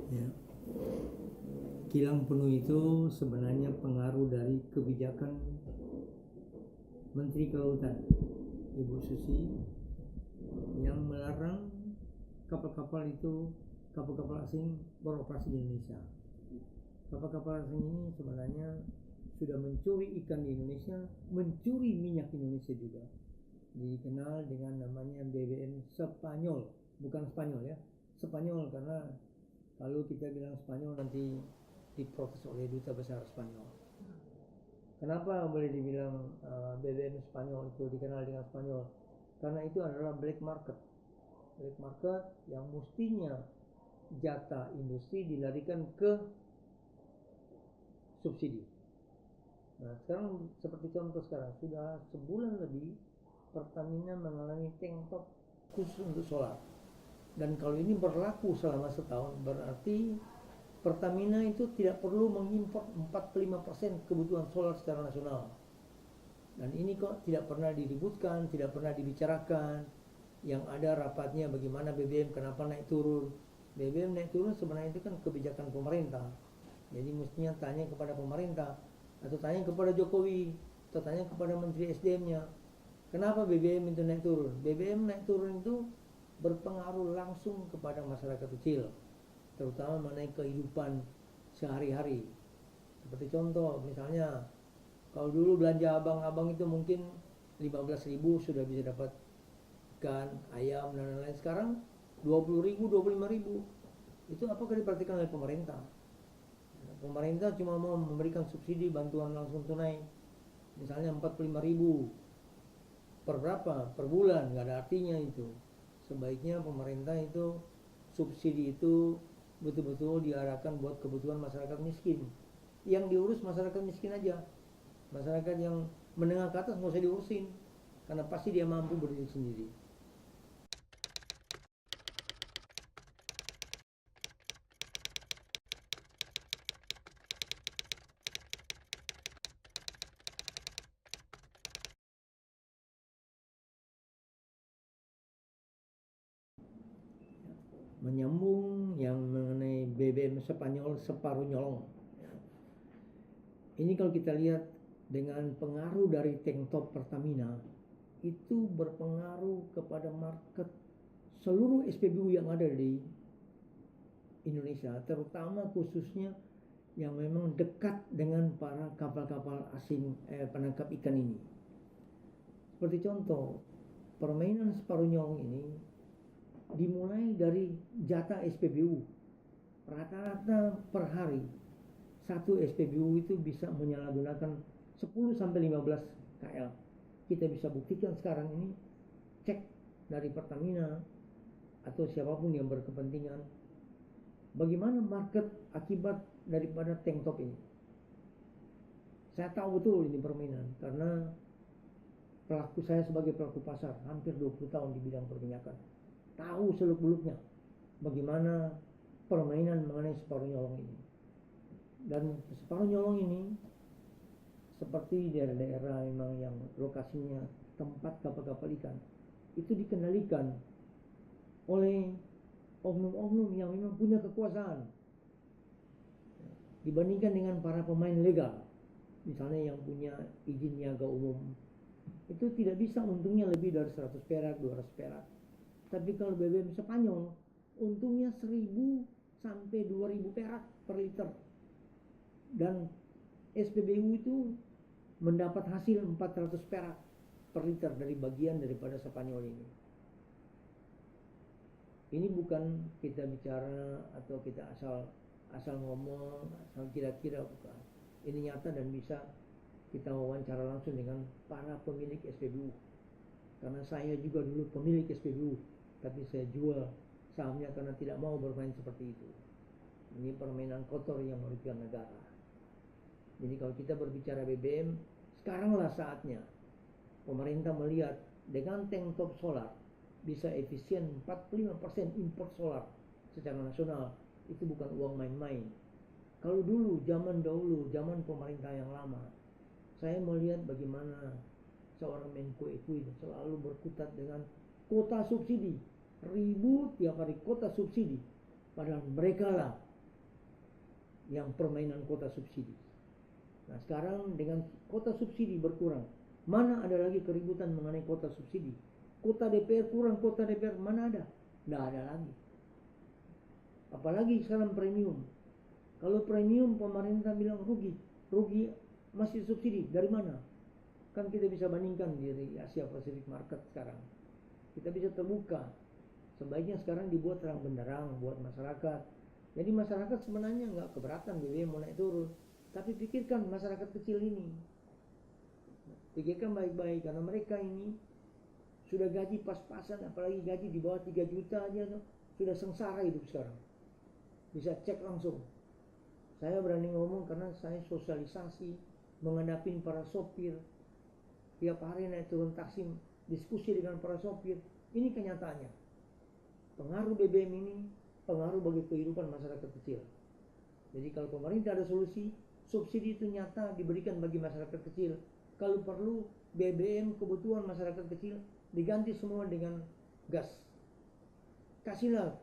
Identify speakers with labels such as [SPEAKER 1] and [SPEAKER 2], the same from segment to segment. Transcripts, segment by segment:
[SPEAKER 1] Ya. Kilang penuh itu sebenarnya pengaruh dari kebijakan Menteri Kelautan Ibu Susi yang melarang kapal-kapal asing beroperasi di Indonesia. Kapal-kapal asing ini sebenarnya sudah mencuri ikan di Indonesia, mencuri minyak Indonesia juga. Dikenal dengan namanya BBM Spanyol, bukan Spanyol ya, Spanyol, karena kalau kita bilang Spanyol nanti diprotes oleh duta besar Spanyol. Kenapa boleh dibilang BBM Spanyol itu dikenal dengan Spanyol? Karena itu adalah black market yang mestinya jatah industri dilarikan ke subsidi. Nah sekarang seperti contoh sekarang sudah sebulan lebih Pertamina mengalami tank top khusus untuk solar, dan kalau ini berlaku selama setahun berarti Pertamina itu tidak perlu mengimpor 45% kebutuhan solar secara nasional. Dan ini kok tidak pernah diributkan, tidak pernah dibicarakan. Yang ada rapatnya bagaimana BBM, kenapa naik turun. BBM naik turun sebenarnya itu kan kebijakan pemerintah. Jadi mestinya tanya kepada pemerintah, atau tanya kepada Jokowi, atau tanya kepada Menteri SDM-nya. Kenapa BBM itu naik turun? BBM naik turun itu berpengaruh langsung kepada masyarakat kecil, terutama mengenai kehidupan sehari-hari. Seperti contoh misalnya, kalau dulu belanja abang-abang itu mungkin 15.000 sudah bisa dapat ikan, ayam dan lain-lain. Sekarang 20.000, 25.000. Itu apakah diperhatikan oleh pemerintah? Pemerintah cuma mau memberikan subsidi bantuan langsung tunai, misalnya 45.000 per berapa? Per bulan, nggak ada artinya itu. Sebaiknya pemerintah itu subsidi itu betul-betul diarahkan buat kebutuhan masyarakat miskin. Yang diurus masyarakat miskin aja. Masyarakat yang menengah ke atas nggak usah diurusin, karena pasti dia mampu berdiri sendiri. Menyambung yang mengenai BBM Spanyol separuh nyolong. Ini kalau kita lihat dengan pengaruh dari tank top Pertamina, itu berpengaruh kepada market seluruh SPBU yang ada di Indonesia, terutama khususnya yang memang dekat dengan para kapal-kapal asing penangkap ikan ini. Seperti contoh, permainan separuh nyolong ini dimulai dari jatah SPBU. Rata-rata per hari satu SPBU itu bisa menyalahgunakan 10 sampai 15 KL. Kita bisa buktikan sekarang ini, cek dari Pertamina atau siapapun yang berkepentingan, bagaimana market akibat daripada tank top ini. Saya tahu betul ini permainan, karena saya sebagai pelaku pasar hampir 20 tahun di bidang perminyakan, tahu seluk-beluknya bagaimana permainan mengenai separuh nyolong ini. Dan separuh nyolong ini seperti daerah-daerah memang yang lokasinya tempat kapal-kapal ikan, itu dikendalikan oleh oknum-oknum yang memang punya kekuasaan dibandingkan dengan para pemain legal. Misalnya yang punya izin niaga umum itu tidak bisa untungnya lebih dari 100 perak, 200 perak. Tapi kalau BBM Spanyol untungnya 1.000 sampai 2.000 perak per liter. Dan SPBU itu mendapat hasil 400 perak per liter dari bagian daripada Spanyol ini. Ini bukan kita bicara atau kita asal ngomong, asal kira-kira, bukan. Ini nyata dan bisa kita wawancara langsung dengan para pemilik SPBU. Karena saya juga dulu pemilik SPBU, tapi saya jual sahamnya karena tidak mau bermain seperti itu. Ini permainan kotor yang merugikan negara. Jadi kalau kita berbicara BBM, sekaranglah saatnya pemerintah melihat dengan tank top solar bisa efisien 45% import solar secara nasional. Itu bukan uang main-main. Kalau dulu, zaman pemerintah yang lama, saya melihat bagaimana seorang Menko Equin selalu berkutat dengan kota subsidi, ribut tiap hari kota subsidi, padahal mereka lah yang permainan kuota subsidi. Nah sekarang dengan kuota subsidi berkurang, mana ada lagi keributan mengenai kuota subsidi? Kuota DPR kurang, kuota DPR mana ada? Tidak ada lagi. Apalagi sekarang premium. Kalau premium pemerintah bilang rugi masih subsidi dari mana? Kan kita bisa bandingkan dari Asia Pacific Market sekarang. Kita bisa terbuka. Sebaiknya sekarang dibuat terang benderang buat masyarakat. Jadi masyarakat sebenarnya nggak keberatan BBM mau naik turun. Tapi pikirkan masyarakat kecil ini. Pikirkan baik-baik karena mereka ini sudah gaji pas-pasan, apalagi gaji di bawah 3 juta aja sudah sengsara hidup sekarang. Bisa cek langsung. Saya berani ngomong karena saya sosialisasi menghadapin para sopir. Tiap hari naik turun taksi, diskusi dengan para sopir. Ini kenyataannya. Pengaruh BBM ini pengaruh bagi kehidupan masyarakat kecil. Jadi kalau pemerintah ada solusi, subsidi itu nyata diberikan bagi masyarakat kecil. Kalau perlu BBM kebutuhan masyarakat kecil diganti semua dengan gas. Kasihlah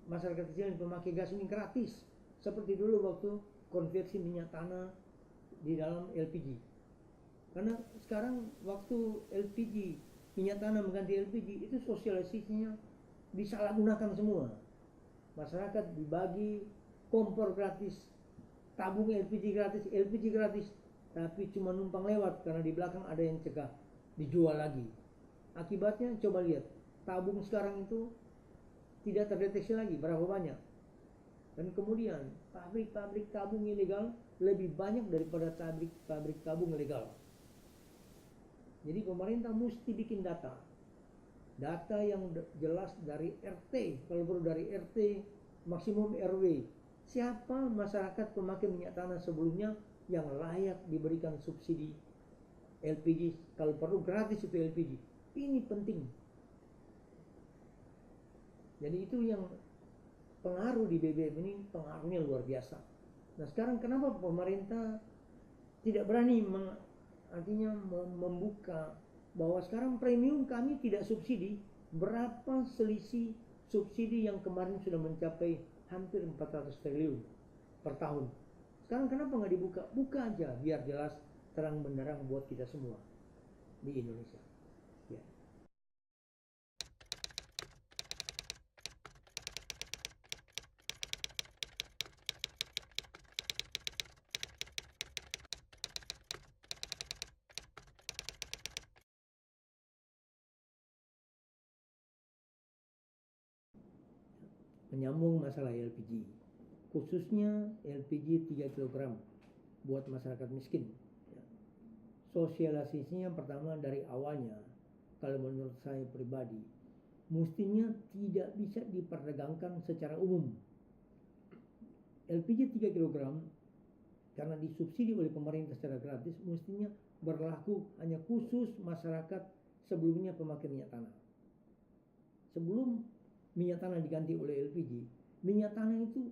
[SPEAKER 1] masyarakat kecil yang pemakai gas ini gratis. Seperti dulu waktu konversi minyak tanah di dalam LPG. Karena sekarang waktu LPG, minyak tanah mengganti LPG, itu sosialisasinya disalahgunakan semua. Masyarakat dibagi kompor gratis, tabung LPG gratis, tapi cuma numpang lewat karena di belakang ada yang cegah, dijual lagi. Akibatnya coba lihat, tabung sekarang itu tidak terdeteksi lagi berapa banyak. Dan kemudian pabrik-pabrik tabung ilegal lebih banyak daripada pabrik tabung legal. Jadi pemerintah mesti bikin data yang jelas dari RT, kalau perlu dari RT, maksimum RW. Siapa masyarakat pemakai minyak tanah sebelumnya yang layak diberikan subsidi LPG, kalau perlu gratis itu LPG. Ini penting. Jadi itu yang pengaruh di BBM ini, pengaruhnya luar biasa. Nah sekarang kenapa pemerintah tidak berani artinya membuka bahwa sekarang premium kami tidak subsidi. Berapa selisih subsidi yang kemarin sudah mencapai hampir 400 triliun per tahun. Sekarang kenapa nggak dibuka? Buka aja biar jelas terang benderang buat kita semua di Indonesia. Ya. Menyambung masalah LPG, khususnya LPG 3 kg buat masyarakat miskin. Sosialisasinya pertama dari awalnya, kalau menurut saya pribadi, mestinya tidak bisa diperdagangkan secara umum. LPG 3 kg karena disubsidi oleh pemerintah secara gratis, mestinya berlaku hanya khusus masyarakat sebelumnya pemakai minyak tanah. Sebelum minyak tanah diganti oleh LPG, minyak tanah itu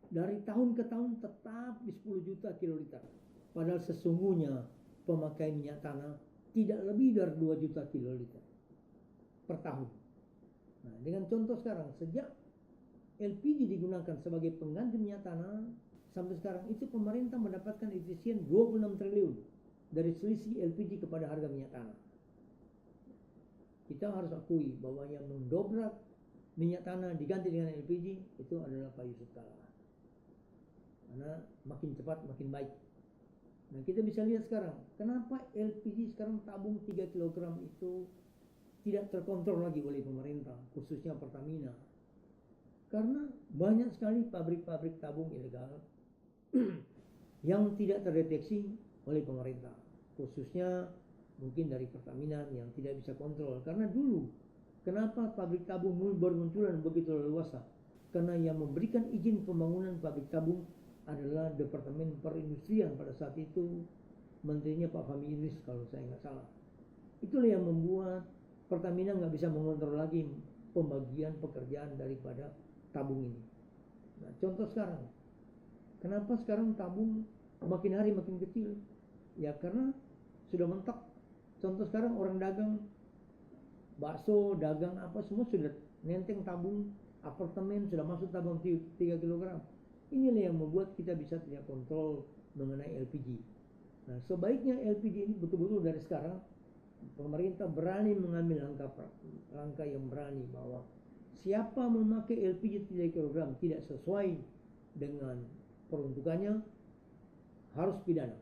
[SPEAKER 1] dari tahun ke tahun tetap di 10 juta kiloliter. Padahal sesungguhnya pemakai minyak tanah tidak lebih dari 2 juta kiloliter per tahun. Nah, dengan contoh sekarang, sejak LPG digunakan sebagai pengganti minyak tanah, sampai sekarang itu pemerintah mendapatkan efisien 26 triliun dari selisih LPG kepada harga minyak tanah. Kita harus akui bahwa yang mendobrak minyak tanah diganti dengan LPG itu adalah Pak Yusuf Kala. Karena makin cepat makin baik. Nah kita bisa lihat sekarang, kenapa LPG sekarang tabung 3 kg itu tidak terkontrol lagi oleh pemerintah, khususnya Pertamina. Karena banyak sekali pabrik-pabrik tabung ilegal yang tidak terdeteksi oleh pemerintah, khususnya mungkin dari Pertamina yang tidak bisa kontrol. Karena dulu kenapa pabrik tabung bermunculan begitu leluasa? Karena yang memberikan izin pembangunan pabrik tabung adalah Departemen Perindustrian pada saat itu, menterinya Pak Fahmi Idris kalau saya nggak salah. Itulah yang membuat Pertamina nggak bisa mengontrol lagi pembagian pekerjaan daripada tabung ini. Nah contoh sekarang, kenapa sekarang tabung makin hari makin kecil? Ya karena sudah mentok. Contoh sekarang orang dagang bakso, dagang apa semua sudah nenteng tabung. Apartemen sudah masuk tabung 3 kg. Inilah yang membuat kita bisa tidak kontrol mengenai LPG. Nah, sebaiknya LPG ini betul-betul dari sekarang pemerintah berani mengambil langkah yang berani bahwa siapa memakai LPG 3 kg tidak sesuai dengan peruntukannya harus pidana.